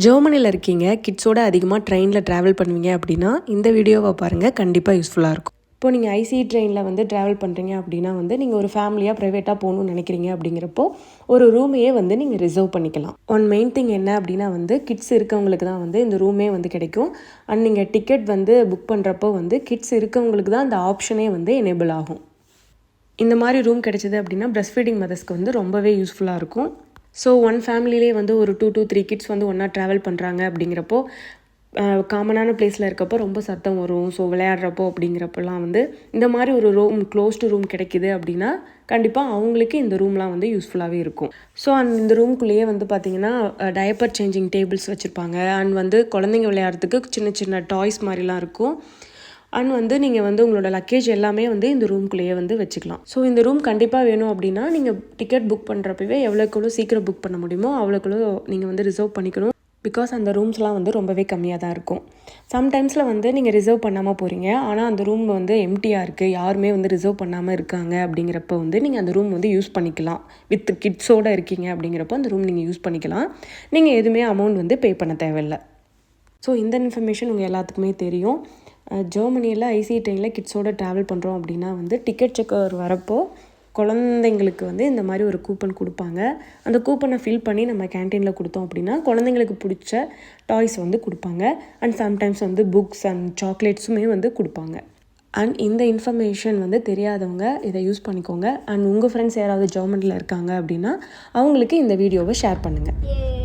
ஜெர்மனியில் இருக்கீங்க, கிட்ஸோட அதிகமாக ட்ரெயினில் ட்ராவல் பண்ணுவீங்க அப்படின்னா இந்த வீடியோவை பாருங்கள், கண்டிப்பாக யூஸ்ஃபுல்லாக இருக்கும். இப்போ நீங்கள் ஐசி ட்ரெயினில் வந்து ட்ராவல் பண்ணுறீங்க அப்படின்னா வந்து நீங்கள் ஒரு ஃபேமிலியாக ப்ரைவேட்டாக போகணும்னு நினைக்கிறீங்க அப்படிங்கிறப்போ ஒரு ரூமையே வந்து நீங்கள் ரிசர்வ் பண்ணிக்கலாம். மெயின் திங் என்ன அப்படின்னா வந்து கிட்ஸ் இருக்கவங்களுக்கு தான் வந்து இந்த ரூமே வந்து கிடைக்கும். அண்ட் நீங்கள் டிக்கெட் வந்து புக் பண்ணுறப்போ வந்து கிட்ஸ் இருக்கவங்களுக்கு தான் அந்த ஆப்ஷனே வந்து எனேபிள் ஆகும். இந்த மாதிரி ரூம் கிடைச்சிது அப்படின்னா பிரஸ்ட் ஃபீடிங் மதர்ஸ்க்கு வந்து ரொம்பவே யூஸ்ஃபுல்லாக இருக்கும். ஸோ ஒன் ஃபேமிலியிலே வந்து ஒரு 2 to 3 கிட்ஸ் வந்து ஒன்றா ட்ராவல் பண்ணுறாங்க அப்படிங்கிறப்போ காமனான பிளேஸில் இருக்கப்போ ரொம்ப சத்தம் வரும். ஸோ விளையாடுறப்போ அப்படிங்கிறப்பெல்லாம் வந்து இந்த மாதிரி ஒரு க்ளோஸ்டு ரூம் கிடைக்கிது அப்படின்னா கண்டிப்பாக அவங்களுக்கு இந்த ரூம்லாம் வந்து யூஸ்ஃபுல்லாகவே இருக்கும். ஸோ இந்த ரூம்குள்ளேயே வந்து பார்த்திங்கன்னா டயப்பர் சேஞ்சிங் டேபிள்ஸ் வச்சுருப்பாங்க. அண்ட் வந்து குழந்தைங்க விளையாடுறதுக்கு சின்ன சின்ன டாய்ஸ் மாதிரிலாம் இருக்கும். அண்ட் வந்து நீங்கள் வந்து உங்களோட லக்கேஜ் எல்லாமே வந்து இந்த ரூம்குள்ளேயே வந்து வச்சுக்கலாம். ஸோ இந்த ரூம் கண்டிப்பாக வேணும் அப்படின்னா நீங்கள் டிக்கெட் புக் பண்ணுறப்பவே எவ்வளோக்குள்ளோ சீக்கிரம் புக் பண்ண முடியுமோ அவ்வளோக்குள்ளோ நீங்கள் வந்து ரிசர்வ் பண்ணிக்கணும். பிகாஸ் அந்த ரூம்ஸ்லாம் வந்து ரொம்பவே கம்மியாக தான் இருக்கும். சம்டைம்ஸில் வந்து நீங்கள் ரிசர்வ் பண்ணாமல் போகிறீங்க, ஆனால் அந்த ரூம் வந்து எம்டியாக இருக்குது, யாருமே வந்து ரிசர்வ் பண்ணாமல் இருக்காங்க அப்படிங்கிறப்ப வந்து நீங்கள் அந்த ரூம் வந்து யூஸ் பண்ணிக்கலாம். வித் கிட்ஸோடு இருக்கீங்க அப்படிங்கிறப்போ அந்த ரூம் நீங்கள் யூஸ் பண்ணிக்கலாம். நீங்கள் எதுவுமே அமௌண்ட் வந்து பே பண்ண தேவையில்லை. ஸோ இந்த இன்ஃபர்மேஷன் உங்கள் எல்லாத்துக்குமே தெரியும். ஜெர்மனியில் ஐசி ட்ரெயினில் கிட்ஸோடு ட்ராவல் பண்ணுறோம் அப்படின்னா வந்து டிக்கெட் செக்கர் வரப்போ குழந்தைங்களுக்கு வந்து இந்த மாதிரி ஒரு கூப்பன் கொடுப்பாங்க. அந்த கூப்பனை ஃபில் பண்ணி நம்ம கேன்டீனில் கொடுத்தோம் அப்படின்னா குழந்தைங்களுக்கு பிடிச்ச டாய்ஸ் வந்து கொடுப்பாங்க. அண்ட் சம்டைம்ஸ் வந்து புக்ஸ் அண்ட் சாக்லேட்ஸுமே வந்து கொடுப்பாங்க. அண்ட் இந்த இன்ஃபர்மேஷன் வந்து தெரியாதவங்க இதை யூஸ் பண்ணிக்கோங்க. அண்ட் உங்கள் ஃப்ரெண்ட்ஸ் யாராவது ஜெர்மனியில் இருக்காங்க அப்படின்னா அவங்களுக்கு இந்த வீடியோவை ஷேர் பண்ணுங்கள்.